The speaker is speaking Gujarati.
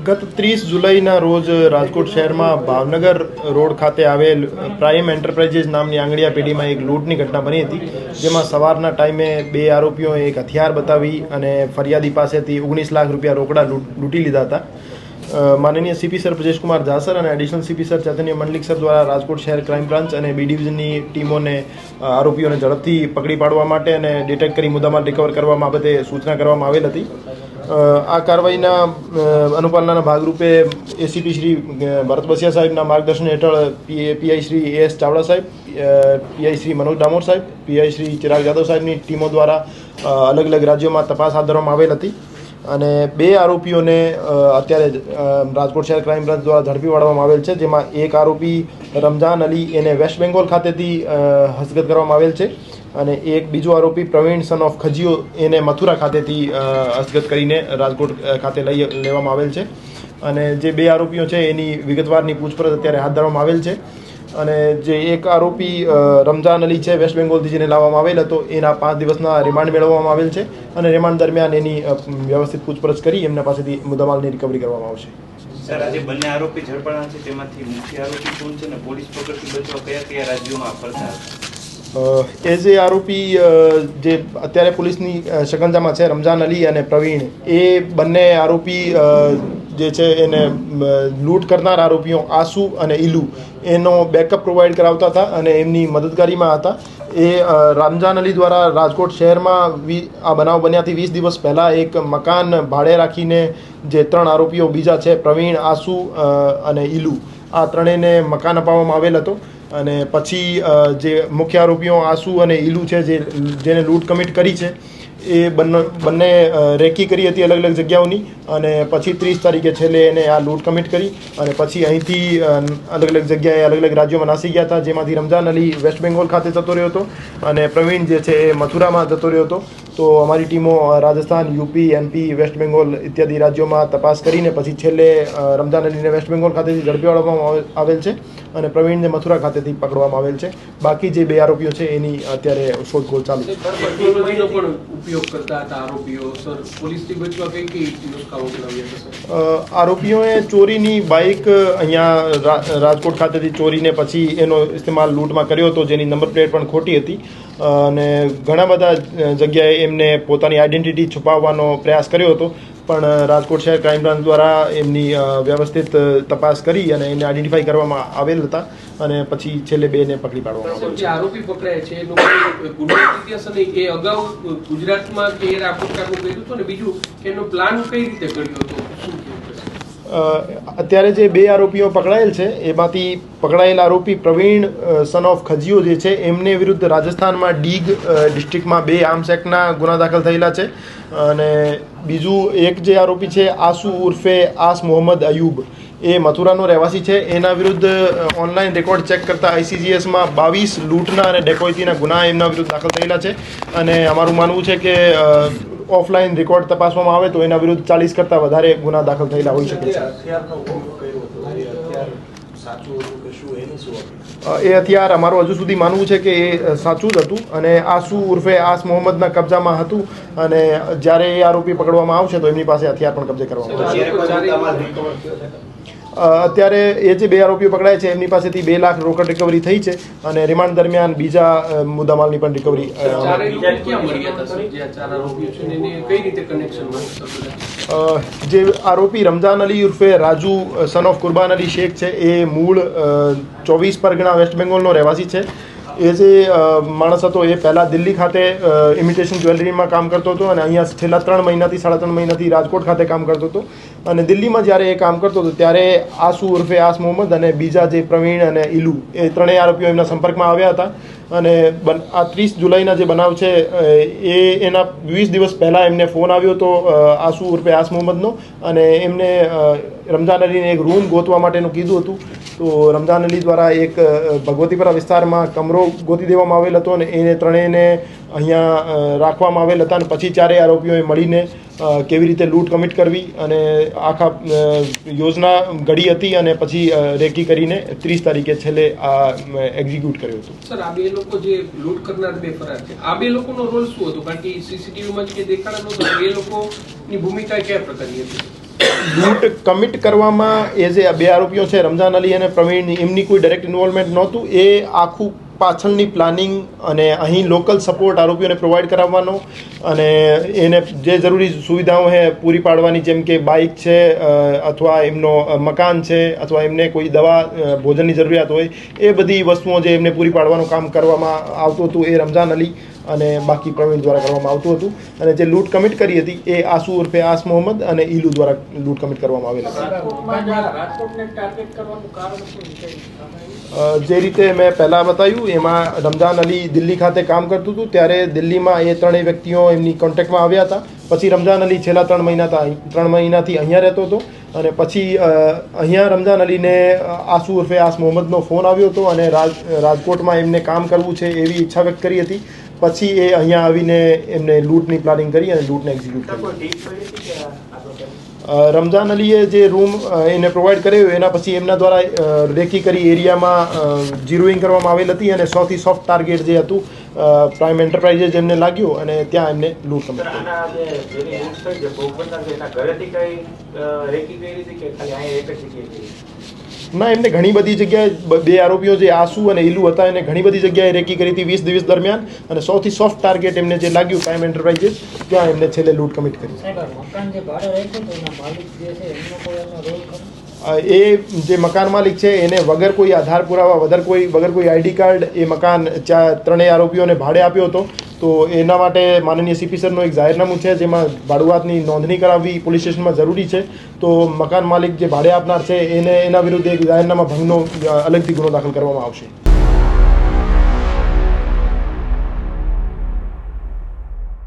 ગત 30 જુલાઈના રોજ રાજકોટ શહેરમાં ભાવનગર રોડ ખાતે આવેલ પ્રાઇમ એન્ટરપ્રાઇઝીસ નામની આંગડિયા પેઢીમાં એક લૂંટની ઘટના બની હતી, જેમાં સવારના ટાઈમે બે આરોપીઓએ એક હથિયાર બતાવી અને ફરિયાદી પાસેથી 19 લાખ રૂપિયા રોકડા લૂંટી લીધા હતા. માનનીય CP sir Brajeshkumar Jha sir અને એડિશનલ સીપી સર ચૈતન્ય મંડલિક સર દ્વારા રાજકોટ શહેર ક્રાઇમ બ્રાન્ચ અને બી ડિવિઝનની ટીમોને આરોપીઓને ઝડપથી પકડી પાડવા માટે અને ડિટેક્ટ કરી મુદ્દામાલ રિકવર કરવા બાબતે સૂચના કરવામાં આવેલ હતી. આ કાર્યવાહીના અનુપાલનના ભાગરૂપે એસીપી શ્રી ભરત બસિયા સાહેબના માર્ગદર્શન હેઠળ પીઆઈ શ્રી એસ ચાવડા સાહેબ, પીઆઈ શ્રી મનોજ ડામોર સાહેબ, પીઆઈ શ્રી ચિરાગ યાદવ સાહેબની ટીમો દ્વારા અલગ અલગ રાજ્યોમાં તપાસ હાથ ધરવામાં આવેલ હતી અને બે આરોપીઓને અત્યારે રાજકોટ શહેર ક્રાઇમ બ્રાન્ચ દ્વારા ઝડપી પાડવામાં આવેલ છે, જેમાં એક આરોપી રમઝાન અલી એને વેસ્ટ બેંગોલ ખાતેથી હસ્તગત કરવામાં આવેલ છે અને એક બીજો આરોપી પ્રવીણ સન ઓફ ખજીઓ એને મથુરા ખાતેથી હસ્તગત કરીને રાજકોટ ખાતે લેવામાં આવેલ છે અને જે બે આરોપીઓ છે એની વિગતવારની પૂછપરછ અત્યારે હાથ ધરવામાં આવેલ છે અને જે એક આરોપી રમઝાન અલી છે વેસ્ટ બેંગોલથી જેને લાવવામાં આવેલ હતો એના 5 દિવસના રિમાન્ડ મેળવવામાં આવેલ છે અને રિમાન્ડ દરમિયાન એની વ્યવસ્થિત પૂછપરછ કરી એમના પાસેથી મુદ્દામાલની રિકવરી કરવામાં આવશે. સર, આજે બંને આરોપી ઝડપાયા છે, તેમાંથી મુખ્ય આરોપી કોણ છે અને પોલીસ પકડથી બચવા કયા કયા રાજ્યોમાં ફરતા હતા? એઝ એ આરોપી જે અત્યારે પોલીસની શકંજામાં છે રમઝાન અલી અને પ્રવીણ, એ બંને આરોપી જે છે એને લૂંટ કરનાર આરોપીઓ આસુ અને ઇલુ એનો બેકઅપ પ્રોવાઈડ કરાવતા હતા અને એમની મદદગારીમાં હતા. એ રમઝાન અલી દ્વારા રાજકોટ શહેરમાં આ બનાવ બન્યાથી 20 દિવસ પહેલાં એક મકાન ભાડે રાખીને જે 3 આરોપીઓ બીજા છે પ્રવીણ, આસુ અને ઇલુ, આ ત્રણેયને મકાન અપાવવામાં આવેલ હતો અને પછી જે મુખ્ય આરોપીઓ આસુ અને ઇલુ છે જેને લૂંટ કમિટ કરી છે એ બંને રેકી કરી હતી અલગ અલગ જગ્યાઓની અને પછી 30 તારીખે છેલ્લે એને આ લૂંટ કમિટ કરી અને પછી અહીંથી અલગ અલગ જગ્યાએ અલગ અલગ રાજ્યોમાં નાસી ગયા હતા, જેમાંથી રમઝાન અલી વેસ્ટ બેંગોલ ખાતે જતો રહ્યો હતો અને પ્રવીણ જે છે એ મથુરામાં જતો રહ્યો હતો. તો અમારી ટીમો રાજસ્થાન, યુપી, એમપી, વેસ્ટ બેંગોલ ઇત્યાદિ રાજ્યોમાં તપાસ કરીને પછી છેલ્લે રમઝાન અલીને વેસ્ટ બેંગોલ ખાતેથી ઝડપી પાડવામાં આવેલ છે અને પ્રવીણને મથુરા ખાતેથી પકડવામાં આવેલ છે. બાકી જે બે આરોપીઓ છે એની અત્યારે શોધખોળ ચાલુ છે. આરોપીઓએ ચોરીની બાઇક અહીંયા રાજકોટ ખાતેથી ચોરીને પછી એનો ઇસ્તેમાલ લૂંટમાં કર્યો હતો, જેની નંબર પ્લેટ પણ ખોટી હતી અને ઘણા બધા જગ્યાએ એમને પોતાની આઈડેન્ટિટી છુપાવવાનો પ્રયાસ કર્યો હતો, પણ રાજકોટ શહેર ક્રાઇમ બ્રાન્ચ દ્વારા એમની વ્યવસ્થિત તપાસ કરી અને એને આઈડેન્ટિફાઈ કરવામાં આવેલ હતા અને પછી છેલ્લે બેને પકડી પાડવામાં આવ્યા. જે આરોપી પકડાય છે એનો ગુનો ઇતિહાસ અને એ અગાઉ ગુજરાતમાં કે એ આ પ્રકારનું કર્યું હતું ને બીજું એનો પ્લાન કઈ રીતે કર્યો હતો? અત્યારે જે બે આરોપીઓ પકડાયેલ છે એમાંથી પકડાયેલ આરોપી પ્રવીણ સન ઓફ ખજીઓ જે છે એમને વિરુદ્ધ રાજસ્થાનમાં ડીગ ડિસ્ટ્રિક્ટમાં 2 આર્મ્સ એક્ટના ગુના દાખલ થયેલા છે અને બીજું એક જે આરોપી છે આસુ ઉર્ફે આસ મોહમ્મદ અયુબ, એ મથુરાનો રહેવાસી છે. એના વિરુદ્ધ ઓનલાઈન રેકોર્ડ ચેક કરતા આઈસીજીએસમાં 22 લૂંટના અને ડેકોઇટીના ગુના એમના વિરુદ્ધ દાખલ થયેલા છે અને અમારું માનવું છે કે ઓફલાઈન રેકોર્ડ તપાસવામાં આવે તો એના વિરુદ્ધ 40 કરતાં વધારે ગુના દાખલ થયેલા હોઈ શકે છે. એ હથિયાર અમારું હજુ સુધી માનવું છે કે એ સાચું જ હતું અને આસુ ઉર્ફે આસ મોહમ્મદના કબજામાં હતું અને જ્યારે એ આરોપી પકડવામાં આવશે તો એમની પાસે હથિયાર પણ કબજે કરવામાં આવશે. અત્યારે એ જે બે આરોપીઓ પકડાય છે એમની પાસેથી 2 લાખ રોકડ રિકવરી થઈ છે અને રિમાન્ડ દરમિયાન બીજા મુદ્દામાલની પણ રિકવરી. જે આરોપી રમઝાન અલી ઉર્ફે રાજુ સન ઓફ કુરબાન અલી શેખ છે એ મૂળ 24 પરગણા વેસ્ટ બેંગોલનો રહેવાસી છે. એ જે માણસ હતો એ પહેલાં દિલ્હી ખાતે ઇમિટેશન જ્વેલરીમાં કામ કરતો હતો અને અહીંયા છેલ્લા 3 મહિનાથી 3.5 મહિનાથી રાજકોટ ખાતે કામ કરતો હતો અને દિલ્હીમાં જ્યારે એ કામ કરતો હતો ત્યારે આસુ ઉર્ફે આસ મોહમ્મદ અને બીજા જે પ્રવીણ અને ઇલુ એ ત્રણેય આરોપીઓ એમના સંપર્કમાં આવ્યા હતા અને આ 30 જુલાઈના જે બનાવ છે એ એના 20 દિવસ પહેલાં એમને ફોન આવ્યો હતો આસુ ઉર્ફે આસ મોહમ્મદનો અને એમને રમઝાન અલીને એક રૂમ ગોતવા માટેનું કીધું હતું. તો રમઝાન અલી દ્વારા એક ભગવતીપરા વિસ્તારમાં કમરો ગોતી દેવામાં આવેલ હતો અને એને ત્રણેયને અહીંયા રાખવામાં આવેલ હતા અને પછી 4 આરોપીઓએ મળીને કેવી રીતે લૂંટ કમિટ કરવી અને આખા યોજના ઘડી હતી અને પછી રેકી કરીને 30 તારીખે છેલ્લે આ એક્ઝિક્યુટ કર્યો હતો. સર, આ બે લોકો જે લૂંટ કરનાર બે ફરાર છે, આ બે લોકોનો રોલ શું હતો? કારણ કે સીસીટીવીમાં જે દેખાડા નહોતો, એ લોકોની ભૂમિકા કયા પ્રકારની હતી? લૂંટ કમિટ કરવામાં એ જે બે આરોપીઓ છે રમઝાન અલી અને પ્રવીણ, એમની કોઈ ડાયરેક્ટ ઇન્વોલ્વમેન્ટ નહોતું. એ આખું પાછળની પ્લાનિંગ અને અહીં લોકલ સપોર્ટ આરોપીઓને પ્રોવાઈડ કરાવવાનો અને એને જે જરૂરી સુવિધાઓ છે પૂરી પાડવાની, જેમ કે બાઇક છે અથવા એમનો મકાન છે અથવા એમને કોઈ દવા ભોજનની જરૂરિયાત હોય, એ બધી વસ્તુઓ જે એમને પૂરી પાડવાનું કામ કરવામાં આવતું હતું એ રમઝાન અલી અને બાકી પ્રવીણ દ્વારા કરવામાં આવતું હતું. અને જે લૂંટ કમિટ કરી હતી એ આસુ ઉર્ફે આસ મોહમ્મદ અને ઈલુ દ્વારા લૂંટ કમિટ કરવામાં આવેલ હતી. જે રીતે મેં પહેલાં બતાવ્યું એમાં રમઝાન અલી દિલ્હી ખાતે કામ કરતું હતું, ત્યારે દિલ્હીમાં એ ત્રણેય વ્યક્તિઓ એમની કોન્ટેક્ટમાં આવ્યા હતા. પછી રમઝાન અલી છેલ્લા 3 મહિનાથી અહીંયા રહેતો હતો અને પછી અહીંયા રમઝાન અલીને આસુ ઉર્ફે આસ મોહમ્મદનો ફોન આવ્યો હતો અને રાજકોટમાં એમને કામ કરવું છે એવી ઈચ્છા વ્યક્ત કરી હતી. પછી એ અહીંયા આવીને એમને લૂંટની પ્લાનિંગ કરી અને લૂંટને એક્ઝિક્યુટ કરી. રમઝાન અલીએ જે રૂમ એને પ્રોવાઈડ કર્યો એના પછી એમના દ્વારા રેકી કરી એરિયામાં જીરોઈંગ કરવામાં આવેલ હતી અને સૌથી સોફ્ટ ટાર્ગેટ જે હતું પ્રાઇમ એન્ટરપ્રાઇઝેસ એમને લાગ્યું અને ત્યાં એમને લૂંટ કરી. ના, એમને ઘણી બધી જગ્યાએ બે આરોપીઓ જે આસુ અને ઈલુ હતા એને ઘણી બધી જગ્યાએ રેકી કરી હતી 20 દિવસ દરમિયાન અને સૌથી સોફ્ટ ટાર્ગેટ એમને જે લાગ્યું પ્રાઇમ એન્ટરપ્રાઇઝેસ, ત્યાં એમને છેલ્લે લૂંટ કમિટ કરી. એ જે મકાન માલિક છે એને વગર કોઈ આધાર પુરાવા વગર કોઈ આઈડી કાર્ડ એ મકાન ત્રણેય આરોપીઓને ભાડે આપ્યો હતો. તો એના માટે માનનીય સીપી સરનું એક જાહેરનામું છે જેમાં ભાડુઆતની નોંધણી કરાવવી પોલીસ સ્ટેશનમાં જરૂરી છે. તો મકાન માલિક જે ભાડે આપનાર છે એને એના વિરુદ્ધ એક જાહેરનામા ભંગનો અલગથી ગુનો દાખલ કરવામાં આવશે.